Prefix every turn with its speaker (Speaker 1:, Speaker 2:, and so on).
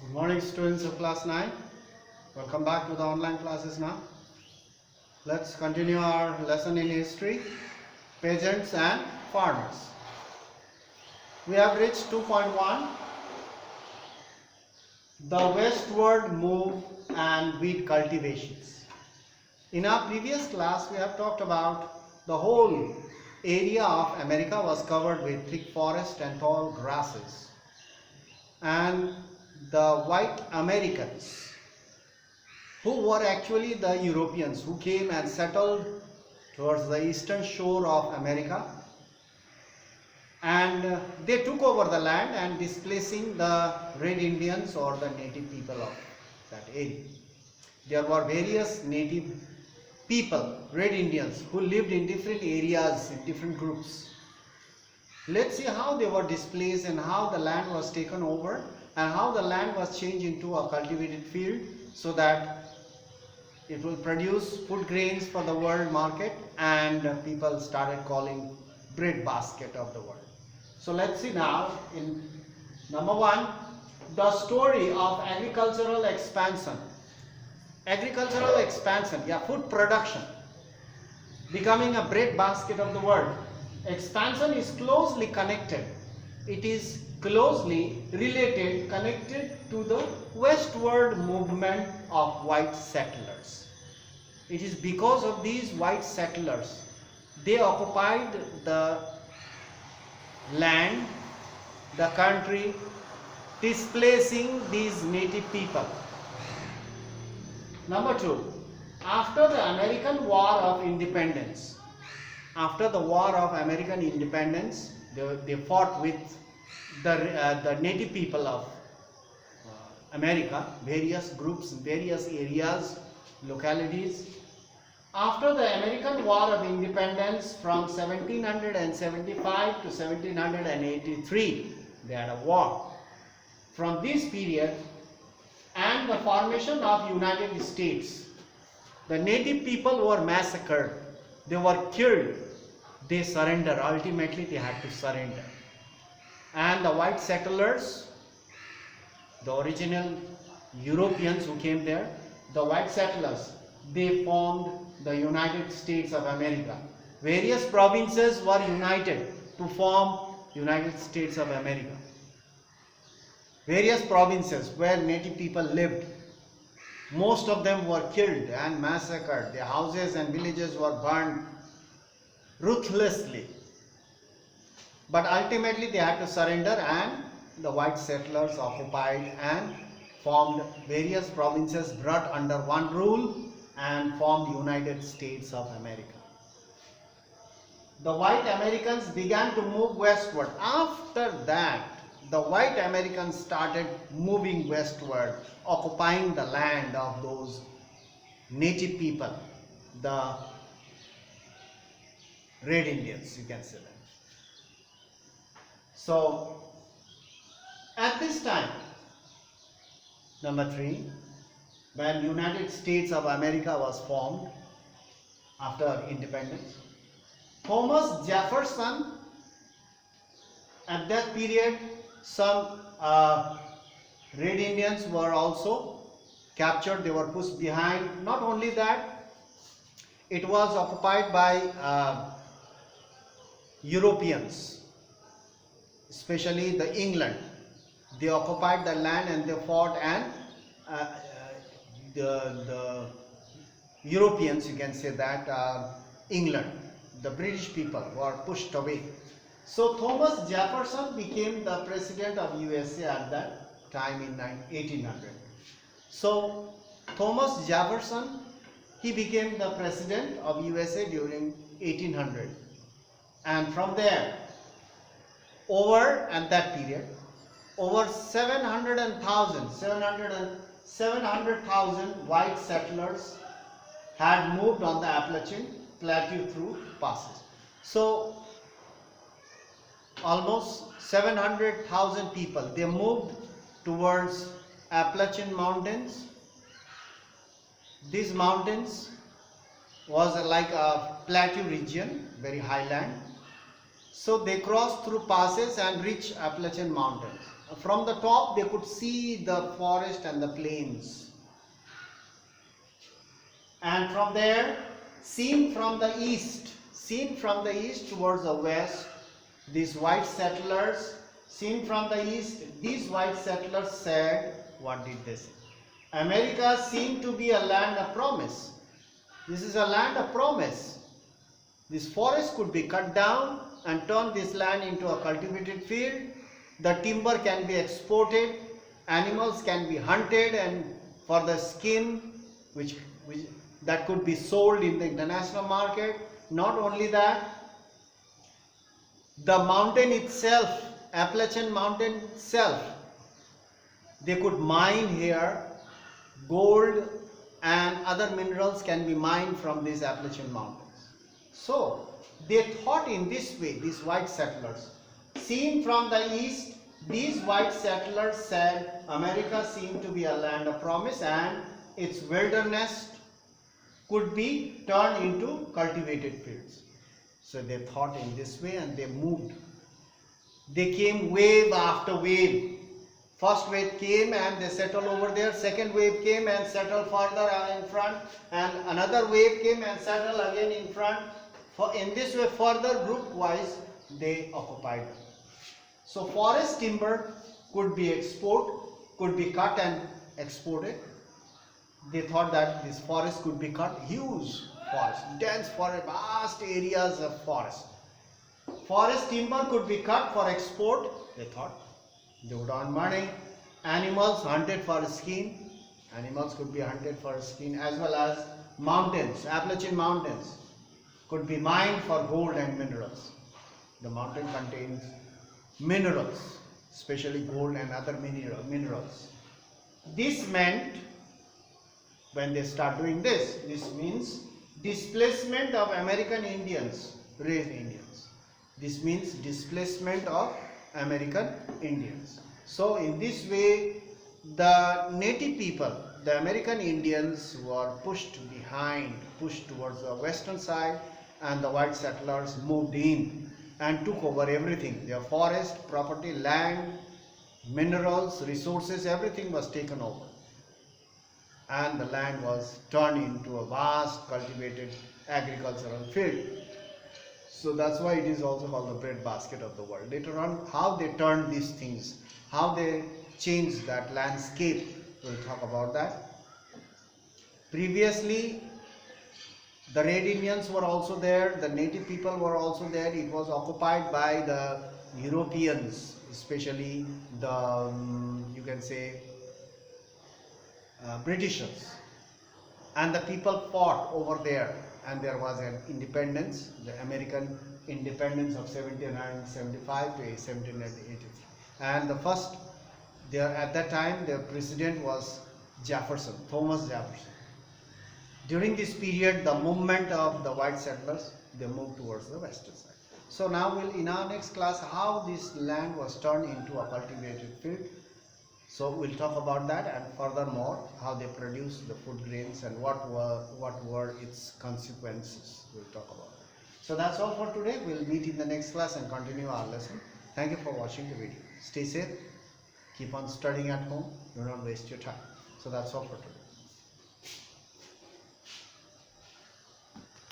Speaker 1: Good morning, students of class 9. Welcome back to the online classes now. Let's continue our lesson in history, peasants and farmers. We have reached 2.1, the westward move and wheat cultivations. In our previous class, we have talked about the whole area of America was covered with thick forest and tall grasses. And the white Americans, who were actually the Europeans who came and settled towards the eastern shore of America, and they took over the land and displacing the Red Indians or the native people of that area. There were various native people, Red Indians, who lived in different areas in different groups. Let's see how they were displaced and how the land was taken over and how the land was changed into a cultivated field so that it will produce food grains for the world market, and people started calling bread basket of the world. So let's see now in number 1, the story of agricultural expansion. Agricultural expansion, food production, becoming a bread basket of the world. Expansion is closely connected. It is closely related, connected to the westward movement of white settlers. It is because of these white settlers, they occupied the land, the country, displacing these native people. Number 2, after the American War of Independence, after the War of American Independence, they fought with the native people of America, various groups, various areas, localities. After the American War of Independence from 1775 to 1783, they had a war. From this period and the formation of United States, the native people were massacred, they were killed, they surrendered, ultimately they had to surrender. And the white settlers, the original Europeans who came there, the white settlers, they formed the United States of America. Various provinces were united to form United States of America. Various provinces where native people lived, most of them were killed and massacred. Their houses and villages were burned ruthlessly. But ultimately they had to surrender, and the white settlers occupied and formed various provinces, brought under one rule, and formed United States of America. The white Americans began to move westward. After that, the white Americans started moving westward, occupying the land of those native people, the Red Indians, you can say that. So, at this time, number 3, when United States of America was formed after independence, Thomas Jefferson, at that period, some Red Indians were also captured, they were pushed behind. Not only that, it was occupied by Europeans, especially the England. They occupied the land and they fought, and the Europeans, you can say that, England, the British people were pushed away. So Thomas Jefferson became the president of USA at that time in 1800. So Thomas Jefferson, he became the president of USA during 1800, and from there, at that period, over 700,000 white settlers had moved on the Appalachian Plateau through passes. So almost 700,000 people, they moved towards Appalachian Mountains. These mountains was like a plateau region, very high land. So they crossed through passes and reached Appalachian Mountains. from the top they could see the forest and the plains. And from there, seen from the east towards the west, these white settlers, seen from the east, these white settlers said, what did they say? America seemed to be a land of promise. This is a land of promise. This forest could be cut down and turn this land into a cultivated field. The timber can be exported, animals can be hunted and for the skin which that could be sold in the international market. Not only that, the mountain itself, Appalachian mountain itself, they could mine here. Gold and other minerals can be mined from these Appalachian mountains. So they thought in this way, these white settlers. Seen from the east, these white settlers said America seemed to be a land of promise and its wilderness could be turned into cultivated fields. So they thought in this way and they moved. They came wave after wave. First wave came and they settled over there. Second wave came and settled further in front. And another wave came and settled again in front. In this way, further group wise, they occupied. So forest timber could be cut and exported. They thought that this forest could be cut, huge forest, dense forest, vast areas of forest. Forest timber could be cut for export, they thought. They would earn money. Animals hunted for skin. Animals could be hunted for skin, as well as mountains, Appalachian mountains could be mined for gold and minerals. The mountain contains minerals, especially gold and other minerals. This meant, when they start doing this means displacement of American Indians, red Indians. This means displacement of American Indians. So in this way, the native people, the American Indians, were pushed towards the western side, and the white settlers moved in and took over everything. Their forest, property, land, minerals, resources, everything was taken over. And the land was turned into a vast cultivated agricultural field. So that's why it is also called the breadbasket of the world. Later on, how they turned these things, how they changed that landscape, we'll talk about that. Previously, the Red Indians were also there, the native people were also there. It was occupied by the Europeans, especially the, you can say, Britishers. And the people fought over there, and there was an independence, the American independence of 1775 to 1783. And the first, there at that time, the president was Jefferson, Thomas Jefferson. During this period, the movement of the white settlers, they moved towards the western side. So now we'll, in our next class, how this land was turned into a cultivated field. So we'll talk about that, and furthermore, how they produced the food grains and what were its consequences. We'll talk about that. So that's all for today. We'll meet in the next class and continue our lesson. Thank you for watching the video. Stay safe. Keep on studying at home. Do not waste your time. So that's all for today.